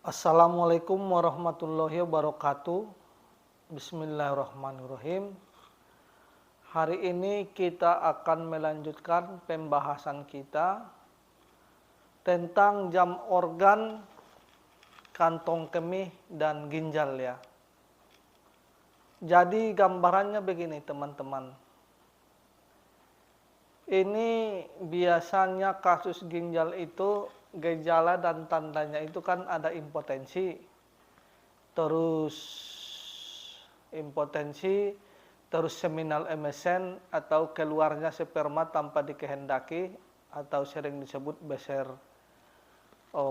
Assalamualaikum warahmatullahi wabarakatuh. Bismillahirrahmanirrahim. Hari ini kita akan melanjutkan pembahasan kita tentang jam organ, kantong kemih, dan ginjal ya. Jadi gambarannya begini teman-teman. Ini biasanya kasus ginjal itu gejala dan tandanya itu kan ada impotensi, terus seminal emesen atau keluarnya sperma tanpa dikehendaki atau sering disebut beser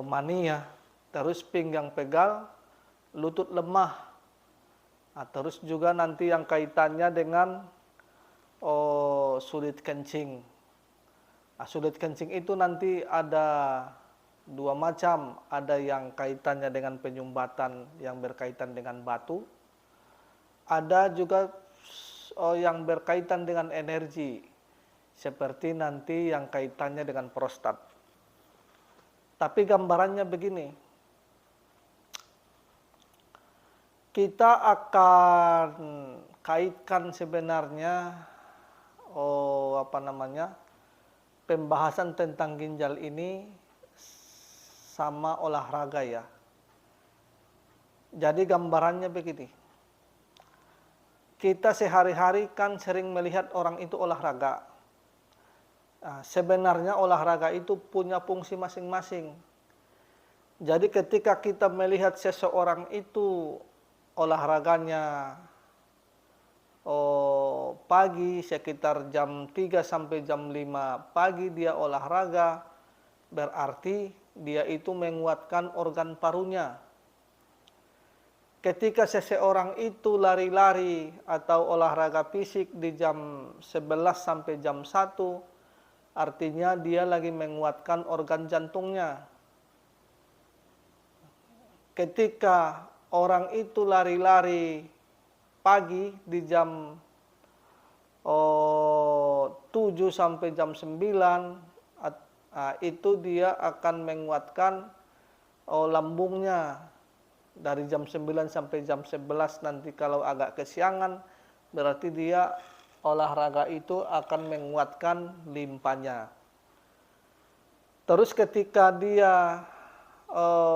mani ya, terus pinggang pegal, lutut lemah, terus juga nanti yang kaitannya dengan sulit kencing. Sulit kencing itu nanti ada dua macam, ada yang kaitannya dengan penyumbatan yang berkaitan dengan batu, ada juga yang berkaitan dengan energi, seperti nanti yang kaitannya dengan prostat. Tapi gambarannya begini, kita akan kaitkan sebenarnya pembahasan tentang ginjal ini sama olahraga ya. Jadi gambarannya begini. Kita sehari-hari kan sering melihat orang itu olahraga. Sebenarnya olahraga itu punya fungsi masing-masing. Jadi ketika kita melihat seseorang itu olahraganya pagi sekitar jam 3 sampai jam 5 pagi dia olahraga, berarti dia itu menguatkan organ parunya. Ketika seseorang itu lari-lari atau olahraga fisik di jam 11 sampai jam 1, artinya dia lagi menguatkan organ jantungnya. Ketika orang itu lari-lari pagi di jam 7 sampai jam 9, itu dia akan menguatkan lambungnya. Dari jam 9 sampai jam 11 nanti kalau agak kesiangan, berarti dia olahraga itu akan menguatkan limpanya. Terus ketika dia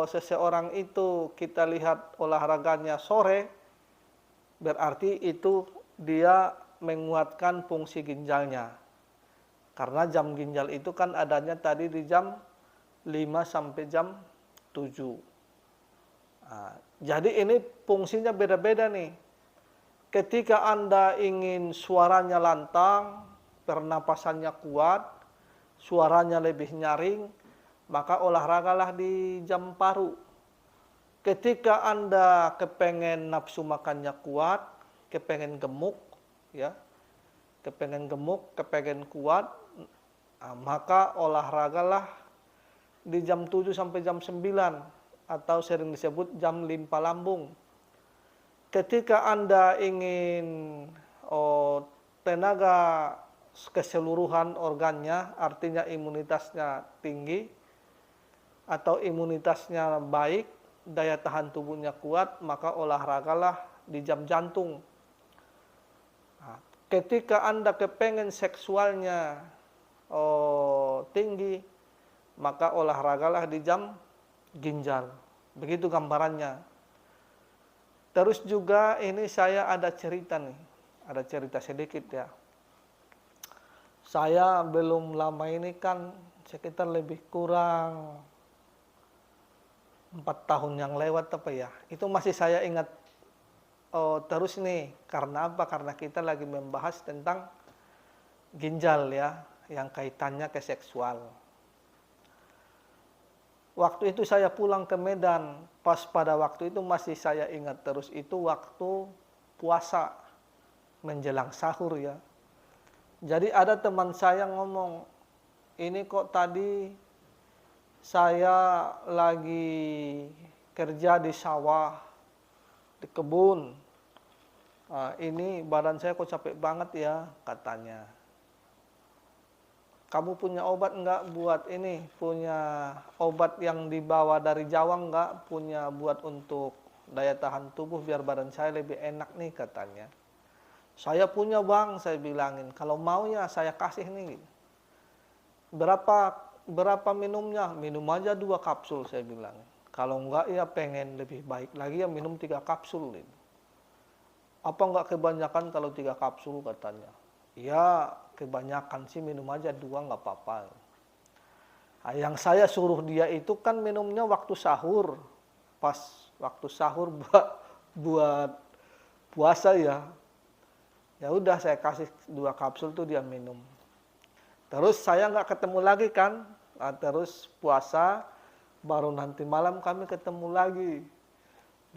seseorang itu kita lihat olahraganya sore, berarti itu dia menguatkan fungsi ginjalnya. Karena jam ginjal itu kan adanya tadi di jam 5 sampai jam 7. Jadi ini fungsinya beda-beda nih. Ketika Anda ingin suaranya lantang, pernapasannya kuat, suaranya lebih nyaring, maka olahragalah di jam paru. Ketika Anda kepengen nafsu makannya kuat, kepengen gemuk, ya, kepengen kuat, maka olahragalah di jam 7 sampai jam 9 atau sering disebut jam limpa lambung. Ketika Anda ingin tenaga keseluruhan organnya, artinya imunitasnya tinggi atau imunitasnya baik, daya tahan tubuhnya kuat, maka olahragalah di jam jantung. Ketika Anda kepengen seksualnya tinggi, maka olahragalah di jam ginjal. Begitu gambarannya. Terus juga ini saya ada cerita nih, ada cerita sedikit ya. Saya belum lama ini kan sekitar lebih kurang 4 tahun yang lewat apa ya, itu masih saya ingat terus nih. Karena apa? Karena kita lagi membahas tentang ginjal ya, yang kaitannya ke seksual. Waktu itu saya pulang ke Medan, pas pada waktu itu masih saya ingat terus, itu waktu puasa menjelang sahur ya. Jadi ada teman saya ngomong, ini kok tadi saya lagi kerja di sawah, di kebun. Ini badan saya kok capek banget ya, katanya. kamu punya obat enggak buat ini, punya obat yang dibawa dari Jawa enggak, punya buat untuk daya tahan tubuh biar badan saya lebih enak nih katanya. Saya punya bang, saya bilangin, kalau mau ya saya kasih nih. Berapa minumnya? Minum aja 2 kapsul saya bilang. Kalau enggak ya pengen lebih baik lagi ya minum 3 kapsul. Apa enggak kebanyakan kalau 3 kapsul katanya? Ya kebanyakan sih, minum aja 2 enggak apa-apa. Nah, yang saya suruh dia itu kan minumnya waktu sahur. Pas waktu sahur buat puasa ya. Ya udah saya kasih 2 kapsul tuh dia minum. Terus saya nggak ketemu lagi kan. Nah, terus puasa, baru nanti malam kami ketemu lagi.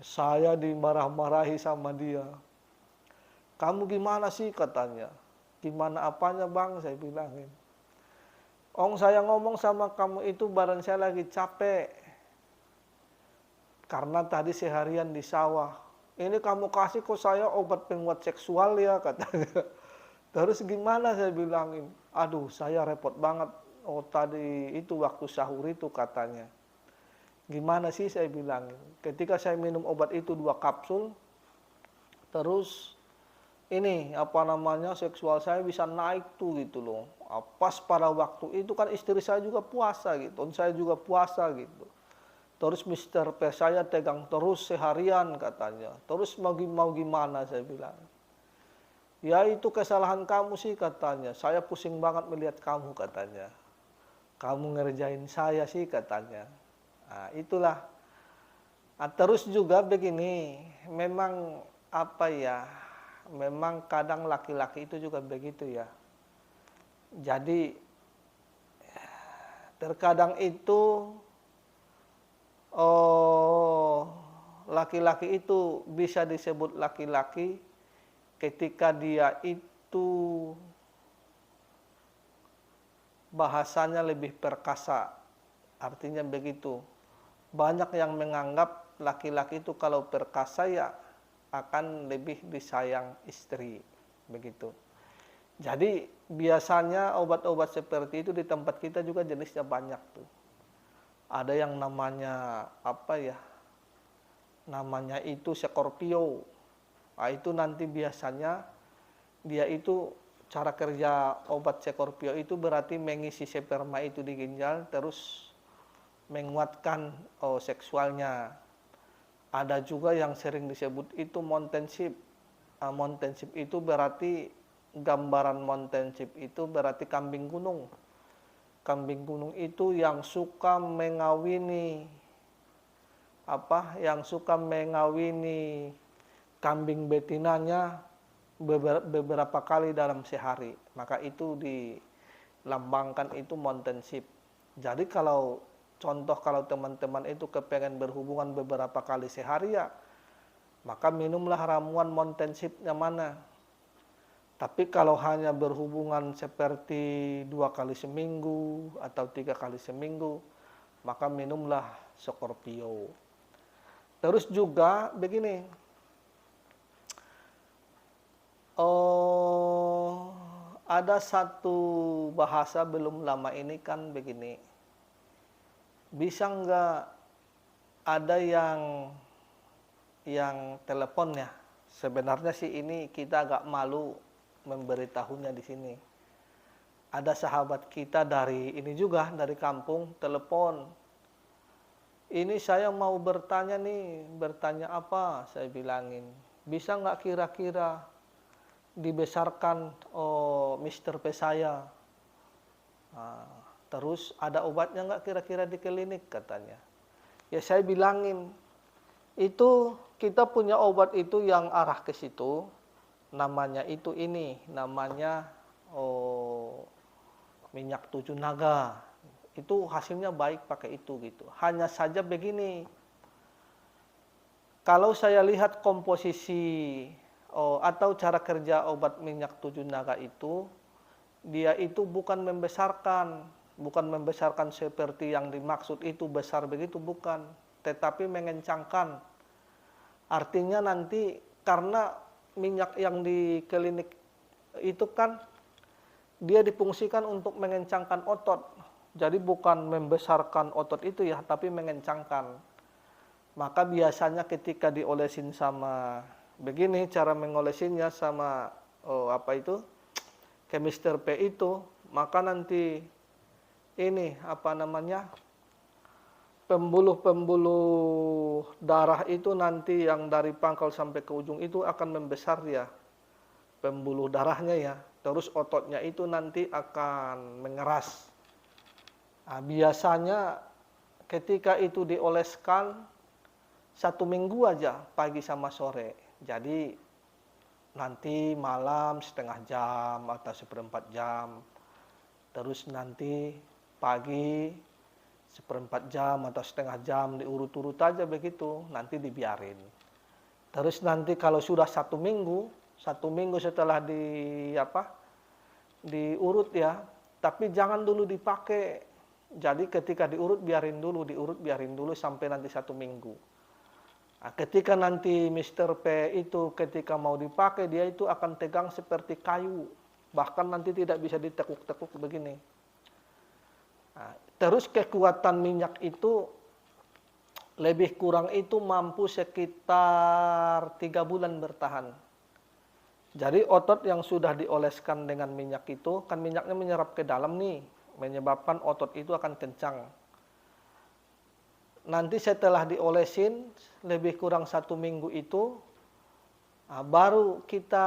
Saya dimarah-marahi sama dia. Kamu gimana sih katanya. Gimana apanya bang, saya bilangin. Saya ngomong sama kamu itu badan saya lagi capek. Karena tadi seharian di sawah. Ini kamu kasih kok saya obat penguat seksual ya katanya. Terus gimana saya bilangin. Aduh saya repot banget. Tadi itu waktu sahur itu katanya. Gimana sih saya bilangin. Ketika saya minum obat itu 2 kapsul. Terus ini seksual saya bisa naik tuh gitu loh. Pas pada waktu itu kan istri saya juga puasa gitu, saya juga puasa gitu. Terus Mister P saya tegang terus seharian katanya. Terus mau gimana saya bilang. Ya itu kesalahan kamu sih katanya. Saya pusing banget melihat kamu katanya. Kamu ngerjain saya sih katanya. Nah, itulah. Nah, terus juga begini, memang memang kadang laki-laki itu juga begitu ya. Jadi terkadang itu laki-laki itu bisa disebut laki-laki ketika dia itu bahasanya lebih perkasa. Artinya begitu. Banyak yang menganggap laki-laki itu kalau perkasa ya akan lebih disayang istri, begitu. Jadi biasanya obat-obat seperti itu di tempat kita juga jenisnya banyak tuh. Ada yang namanya namanya itu Scorpio. Nah, itu nanti biasanya dia itu cara kerja obat Scorpio itu berarti mengisi sperma itu di ginjal terus menguatkan seksualnya. Ada juga yang sering disebut itu mountain sheep. Mountain sheep itu berarti gambaran mountain sheep itu berarti kambing gunung. Kambing gunung itu yang suka mengawini kambing betinanya beberapa kali dalam sehari. Maka itu dilambangkan itu mountain sheep. Jadi kalau teman-teman itu kepengen berhubungan beberapa kali sehari ya, maka minumlah ramuan mountain sheep-nya mana. Tapi kalau hanya berhubungan seperti 2 kali seminggu atau 3 kali seminggu, maka minumlah Scorpio. Terus juga begini, ada satu bahasa belum lama ini kan begini, bisa nggak ada yang telepon ya? Sebenarnya sih ini kita agak malu memberitahunya di sini. Ada sahabat kita dari kampung telepon. Ini saya mau bertanya nih, bertanya apa? Saya bilangin, bisa nggak kira-kira dibesarkan Mister P saya? Terus ada obatnya nggak kira-kira di klinik katanya. Ya saya bilangin, itu kita punya obat itu yang arah ke situ, namanya minyak 7 naga. Itu hasilnya baik pakai itu gitu. Hanya saja begini, kalau saya lihat komposisi atau cara kerja obat minyak 7 naga itu, dia itu bukan membesarkan seperti yang dimaksud itu besar begitu, bukan, tetapi mengencangkan. Artinya nanti karena minyak yang di klinik itu kan dia difungsikan untuk mengencangkan otot. Jadi bukan membesarkan otot itu ya, tapi mengencangkan. Maka biasanya ketika diolesin sama begini, cara mengolesinnya sama Chemister P itu, maka nanti ini pembuluh-pembuluh darah itu nanti yang dari pangkal sampai ke ujung itu akan membesar ya, pembuluh darahnya ya. Terus ototnya itu nanti akan mengeras. Nah, biasanya ketika itu dioleskan 1 minggu aja, pagi sama sore. Jadi nanti malam setengah jam atau 1/4 jam. Terus nanti pagi 1/4 jam atau setengah jam, diurut-urut aja begitu, nanti dibiarin. Terus nanti kalau sudah 1 minggu setelah diurut ya, tapi jangan dulu dipakai. Jadi ketika diurut biarin dulu sampai nanti 1 minggu. Nah, ketika nanti Mr. P itu ketika mau dipakai, dia itu akan tegang seperti kayu. Bahkan nanti tidak bisa ditekuk-tekuk begini. Nah, terus kekuatan minyak itu lebih kurang itu mampu sekitar 3 bulan bertahan. Jadi otot yang sudah dioleskan dengan minyak itu, kan minyaknya menyerap ke dalam nih, menyebabkan otot itu akan kencang. Nanti setelah diolesin lebih kurang 1 minggu itu, baru kita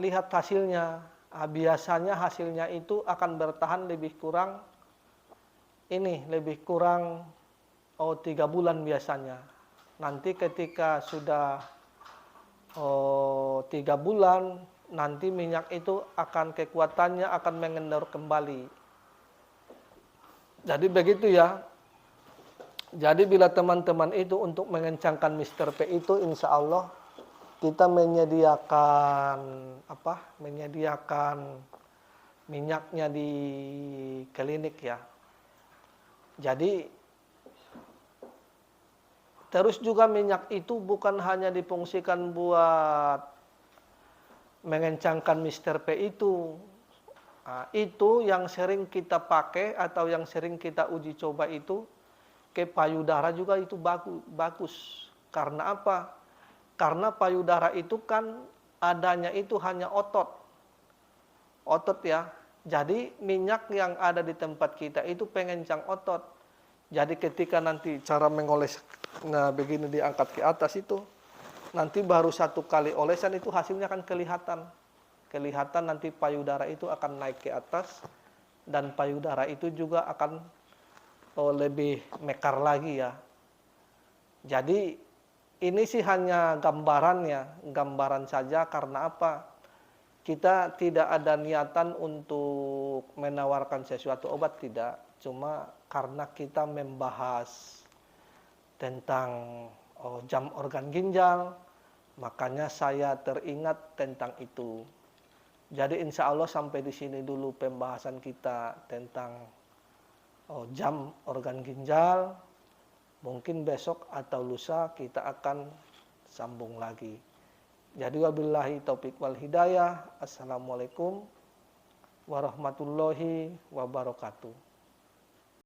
lihat hasilnya. Biasanya hasilnya itu akan bertahan lebih kurang 3 bulan biasanya. Nanti ketika sudah 3 bulan, nanti minyak itu akan kekuatannya akan mengendor kembali. Jadi begitu ya. Jadi bila teman-teman itu untuk mengencangkan Mr. P itu, insya Allah kita menyediakan minyaknya di klinik ya. Jadi terus juga minyak itu bukan hanya difungsikan buat mengencangkan Mr. P itu. Nah, itu yang sering kita pakai atau yang sering kita uji coba itu ke payudara juga itu bagus. Karena apa? Karena payudara itu kan adanya itu hanya otot ya. Jadi minyak yang ada di tempat kita itu pengencang otot. Jadi ketika nanti cara mengoles, nah begini diangkat ke atas itu, nanti baru 1 kali olesan itu hasilnya akan kelihatan. Kelihatan nanti payudara itu akan naik ke atas dan payudara itu juga akan lebih mekar lagi ya. Jadi ini sih hanya gambaran saja. Karena apa? Kita tidak ada niatan untuk menawarkan sesuatu obat, tidak. Cuma karena kita membahas tentang jam organ ginjal, makanya saya teringat tentang itu. Jadi insya Allah sampai di sini dulu pembahasan kita tentang jam organ ginjal. Mungkin besok atau lusa kita akan sambung lagi. Jadi wabillahi taufik wal hidayah. Assalamualaikum warahmatullahi wabarakatuh.